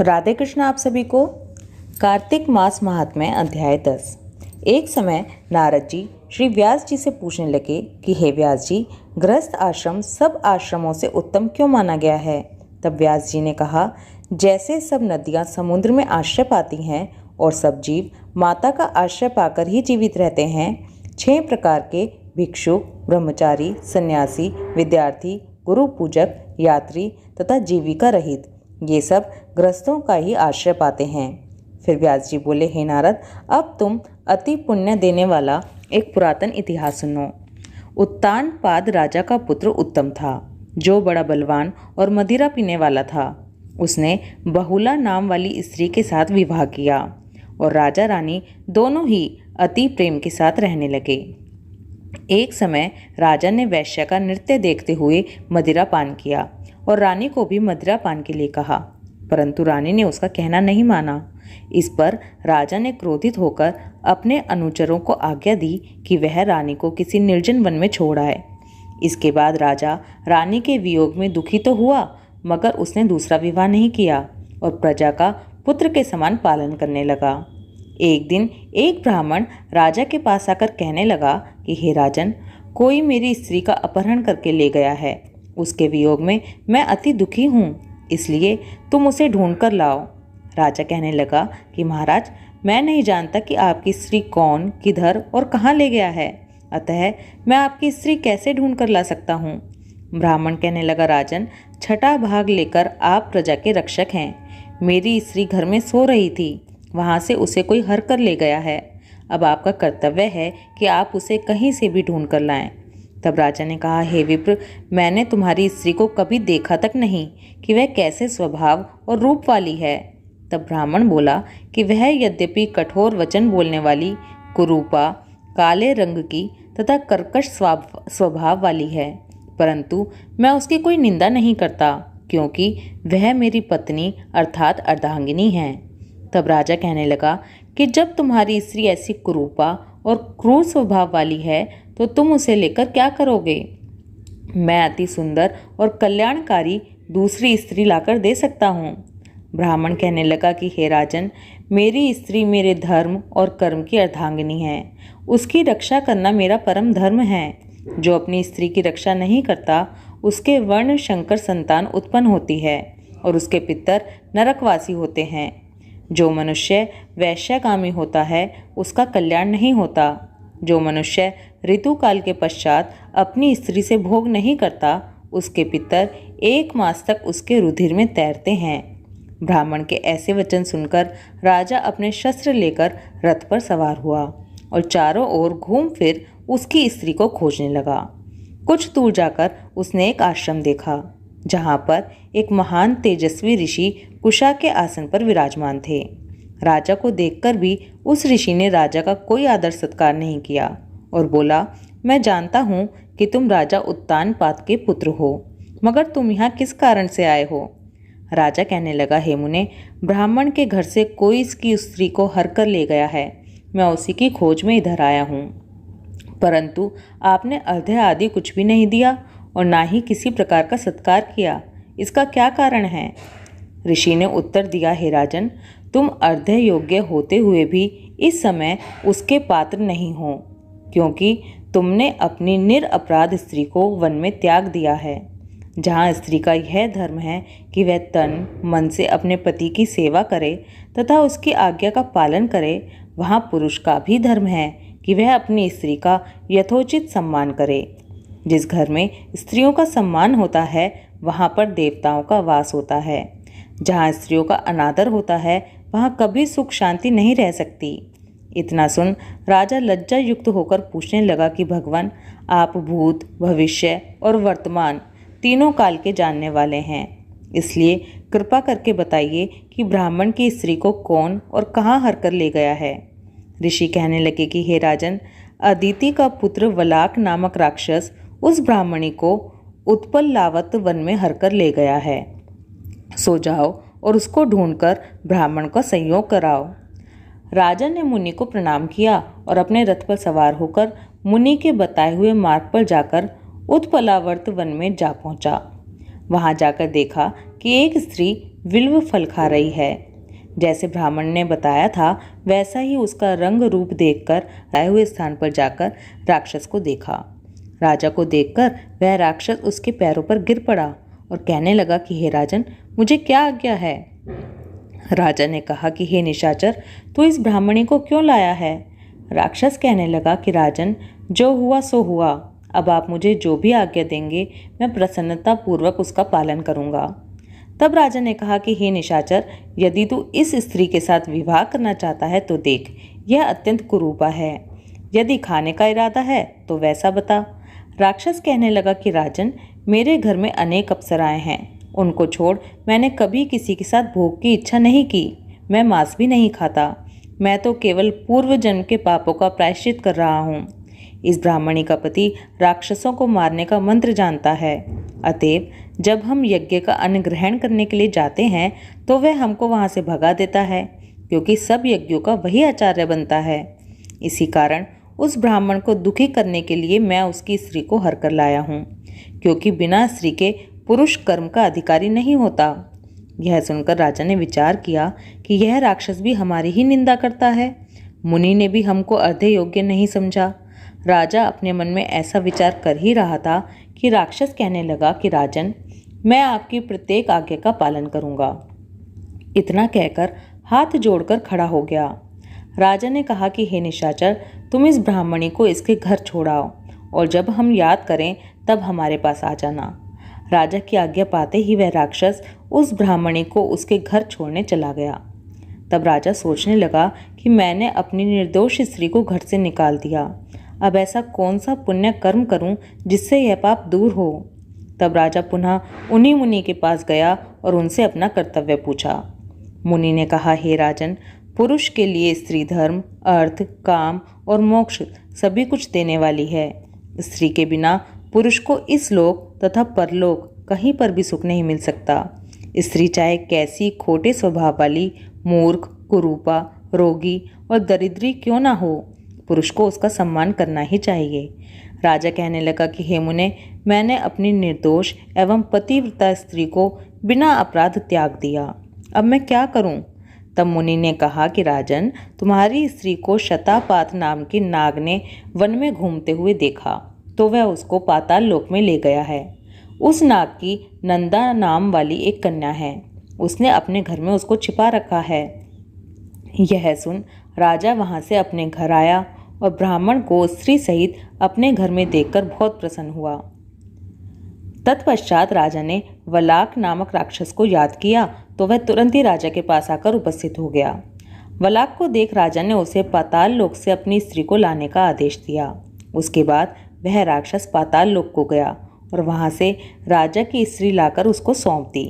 राधे कृष्ण आप सभी को। कार्तिक मास महात्म्य अध्याय 10। एक समय नारद जी श्री व्यास जी से पूछने लगे कि हे व्यास जी, गृहस्थ आश्रम सब आश्रमों से उत्तम क्यों माना गया है। तब व्यास जी ने कहा, जैसे सब नदियाँ समुद्र में आश्रय पाती हैं और सब जीव माता का आश्रय पाकर ही जीवित रहते हैं, 6 प्रकार के भिक्षुक, ब्रह्मचारी, सन्यासी, विद्यार्थी, गुरु पूजक, यात्री तथा जीविका रहित, ये सब गृहस्थों का ही आश्रय पाते हैं। फिर व्यास जी बोले, हे नारद, अब तुम अति पुण्य देने वाला एक पुरातन इतिहास सुनो। उत्तानपाद राजा का पुत्र उत्तम था, जो बड़ा बलवान और मदिरा पीने वाला था। उसने बहुला नाम वाली स्त्री के साथ विवाह किया और राजा रानी दोनों ही अति प्रेम के साथ रहने लगे। एक समय राजा ने वैश्या का नृत्य देखते हुए मदिरा पान किया और रानी को भी मदिरा पान के लिए कहा, परंतु रानी ने उसका कहना नहीं माना। इस पर राजा ने क्रोधित होकर अपने अनुचरों को आज्ञा दी कि वह रानी को किसी निर्जन वन में छोड़ आए। इसके बाद राजा रानी के वियोग में दुखी तो हुआ, मगर उसने दूसरा विवाह नहीं किया और प्रजा का पुत्र के समान पालन करने लगा। एक दिन एक ब्राह्मण राजा के पास आकर कहने लगा कि हे राजन, कोई मेरी स्त्री का अपहरण करके ले गया है। उसके वियोग में मैं अति दुखी हूँ, इसलिए तुम उसे ढूंढ कर लाओ। राजा कहने लगा कि महाराज, मैं नहीं जानता कि आपकी स्त्री कौन, किधर और कहाँ ले गया है, अतः मैं आपकी स्त्री कैसे ढूंढ कर ला सकता हूँ। ब्राह्मण कहने लगा, राजन, छठा भाग लेकर आप प्रजा के रक्षक हैं। मेरी स्त्री घर में सो रही थी, वहाँ से उसे कोई हर कर ले गया है। अब आपका कर्तव्य है कि आप उसे कहीं से भी ढूंढ कर लाएं। तब राजा ने कहा, हे विप्र, मैंने तुम्हारी स्त्री को कभी देखा तक नहीं कि वह कैसे स्वभाव और रूप वाली है। तब ब्राह्मण बोला कि वह यद्यपि कठोर वचन बोलने वाली, कुरूपा, काले रंग की तथा कर्कश स्वभाव वाली है, परंतु मैं उसकी कोई निंदा नहीं करता, क्योंकि वह मेरी पत्नी अर्थात अर्धांगिनी है। तब राजा कहने लगा कि जब तुम्हारी स्त्री ऐसी कुरूपा और क्रूर स्वभाव वाली है तो तुम उसे लेकर क्या करोगे। मैं अति सुंदर और कल्याणकारी दूसरी स्त्री लाकर दे सकता हूँ। ब्राह्मण कहने लगा कि हे राजन, मेरी स्त्री मेरे धर्म और कर्म की अर्धांगिनी है। उसकी रक्षा करना मेरा परम धर्म है। जो अपनी स्त्री की रक्षा नहीं करता, उसके वर्ण शंकर संतान उत्पन्न होती है और उसके पितर नरकवासी होते हैं। जो मनुष्य वैश्यगामी होता है, उसका कल्याण नहीं होता। जो मनुष्य ऋतुकाल के पश्चात अपनी स्त्री से भोग नहीं करता, उसके पितर 1 मास तक उसके रुधिर में तैरते हैं। ब्राह्मण के ऐसे वचन सुनकर राजा अपने शस्त्र लेकर रथ पर सवार हुआ और चारों ओर घूम फिर उसकी स्त्री को खोजने लगा। कुछ दूर जाकर उसने एक आश्रम देखा, जहाँ पर एक महान तेजस्वी ऋषि कुशा के आसन पर विराजमान थे। राजा को देखकर भी उस ऋषि ने राजा का कोई आदर सत्कार नहीं किया और बोला, मैं जानता हूँ कि तुम राजा उत्तानपाद के पुत्र हो, मगर तुम यहाँ किस कारण से आए हो। राजा कहने लगा, हे मुने, ब्राह्मण के घर से कोई इसकी स्त्री को हर कर ले गया है। मैं उसी की खोज में इधर आया हूँ, परंतु आपने अर्घ्य आदि कुछ भी नहीं दिया और ना ही किसी प्रकार का सत्कार किया। इसका क्या कारण है। ऋषि ने उत्तर दिया, हे राजन, तुम अर्घ्य योग्य होते हुए भी इस समय उसके पात्र नहीं हो, क्योंकि तुमने अपनी निरपराध स्त्री को वन में त्याग दिया है। जहाँ स्त्री का यह धर्म है कि वह तन मन से अपने पति की सेवा करे तथा उसकी आज्ञा का पालन करे, वहाँ पुरुष का भी धर्म है कि वह अपनी स्त्री का यथोचित सम्मान करे। जिस घर में स्त्रियों का सम्मान होता है, वहाँ पर देवताओं का वास होता है। जहाँ स्त्रियों का अनादर होता है, वहाँ कभी सुख शांति नहीं रह सकती। इतना सुन राजा लज्जा युक्त होकर पूछने लगा कि भगवान, आप भूत, भविष्य और वर्तमान तीनों काल के जानने वाले हैं, इसलिए कृपा करके बताइए कि ब्राह्मण की स्त्री को कौन और कहाँ हर कर ले गया है। ऋषि कहने लगे कि हे राजन, अदिति का पुत्र वलाक नामक राक्षस उस ब्राह्मणी को उत्पलावत वन में हर कर ले गया है। सो जाओ और उसको ढूंढकर ब्राह्मण का संयोग कराओ। राजा ने मुनि को प्रणाम किया और अपने रथ पर सवार होकर मुनि के बताए हुए मार्ग पर जाकर उत्पलावर्त वन में जा पहुंचा। वहां जाकर देखा कि एक स्त्री विल्व फल खा रही है। जैसे ब्राह्मण ने बताया था वैसा ही उसका रंग रूप देखकर आए हुए स्थान पर जाकर राक्षस को देखा। राजा को देखकर वह राक्षस उसके पैरों पर गिर पड़ा और कहने लगा कि हे राजन, मुझे क्या आज्ञा है। राजा ने कहा कि हे निशाचर, तू इस ब्राह्मणी को क्यों लाया है। राक्षस कहने लगा कि राजन, जो हुआ सो हुआ, अब आप मुझे जो भी आज्ञा देंगे मैं प्रसन्नता पूर्वक उसका पालन करूंगा। तब राजा ने कहा कि हे निशाचर, यदि तू इस स्त्री के साथ विवाह करना चाहता है तो देख, यह अत्यंत कुरूपा है। यदि खाने का इरादा है तो वैसा बता। राक्षस कहने लगा कि राजन, मेरे घर में अनेक अप्सराएं हैं, उनको छोड़ मैंने कभी किसी के साथ भोग की इच्छा नहीं की। मैं मांस भी नहीं खाता। मैं तो केवल पूर्व जन्म के पापों का प्रायश्चित कर रहा हूँ। इस ब्राह्मणी का पति राक्षसों को मारने का मंत्र जानता है। अतएव जब हम यज्ञ का अन्न ग्रहण करने के लिए जाते हैं तो वह हमको वहाँ से भगा देता है, क्योंकि सब यज्ञों का वही आचार्य बनता है। इसी कारण उस ब्राह्मण को दुखी करने के लिए मैं उसकी स्त्री को हर कर लाया हूँ, क्योंकि बिना स्त्री के पुरुष कर्म का अधिकारी नहीं होता। यह सुनकर राजा ने विचार किया कि यह राक्षस भी हमारी ही निंदा करता है। मुनि ने भी हमको अर्धे योग्य नहीं समझा। राजा अपने मन में ऐसा विचार कर ही रहा था कि राक्षस कहने लगा कि राजन, मैं आपकी प्रत्येक आज्ञा का पालन करूंगा। इतना कहकर हाथ जोड़कर खड़ा हो गया। राजा ने कहा कि हे निशाचर, तुम इस ब्राह्मणी को इसके घर छोड़ाओ और जब हम याद करें तब हमारे पास आ जाना। राजा की आज्ञा पाते ही वह राक्षस उस ब्राह्मणी को उसके घर छोड़ने चला गया। तब राजा सोचने लगा कि मैंने अपनी निर्दोष स्त्री को घर से निकाल दिया। अब ऐसा कौन सा पुण्य कर्म करूं जिससे यह पाप दूर हो। तब राजा पुनः उन्हीं मुनि के पास गया और उनसे अपना कर्तव्य पूछा। मुनि ने कहा, हे राजन, पुरुष के लिए स्त्री धर्म, अर्थ, काम और मोक्ष सभी कुछ देने वाली है। स्त्री के बिना पुरुष को इस लोक तथा परलोक कहीं पर भी सुख नहीं मिल सकता। स्त्री चाहे कैसी खोटे स्वभाव वाली, मूर्ख, कुरूपा, रोगी और दरिद्री क्यों ना हो, पुरुष को उसका सम्मान करना ही चाहिए। राजा कहने लगा कि हे मुने, मैंने अपनी निर्दोष एवं पतिव्रता स्त्री को बिना अपराध त्याग दिया। अब मैं क्या करूं? तब मुनि ने कहा कि राजन, तुम्हारी स्त्री को शतापात नाम की नाग ने वन में घूमते हुए देखा तो वह उसको पाताल लोक में ले गया है। उस नाग की नंदा नाम वाली एक कन्या है, उसने अपने घर में उसको छिपा रखा है। यह सुन राजा वहां से अपने घर आया और ब्राह्मण को स्त्री सहित अपने घर में देखकर बहुत प्रसन्न हुआ। तत्पश्चात राजा ने वलाक नामक राक्षस को याद किया तो वह तुरंत ही राजा के पास आकर उपस्थित हो गया। वलाक को देख राजा ने उसे पाताल लोक से अपनी स्त्री को लाने का आदेश दिया। उसके बाद वह राक्षस पाताल लोक को गया और वहां से राजा की स्त्री लाकर उसको सौंप दी।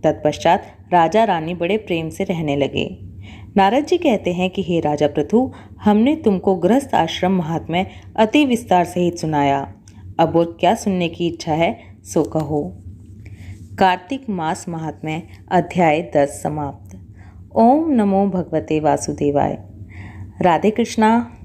तत्पश्चात राजा रानी बड़े प्रेम से रहने लगे। नारद जी कहते हैं कि हे राजा पृथु, हमने तुमको गृहस्थ आश्रम महात्म्य अति विस्तार सहित सुनाया। अब और क्या सुनने की इच्छा है सो कहो। कार्तिक मास महात्म्य अध्याय 10 समाप्त। ओम नमो भगवते वासुदेवाय। राधे कृष्णा।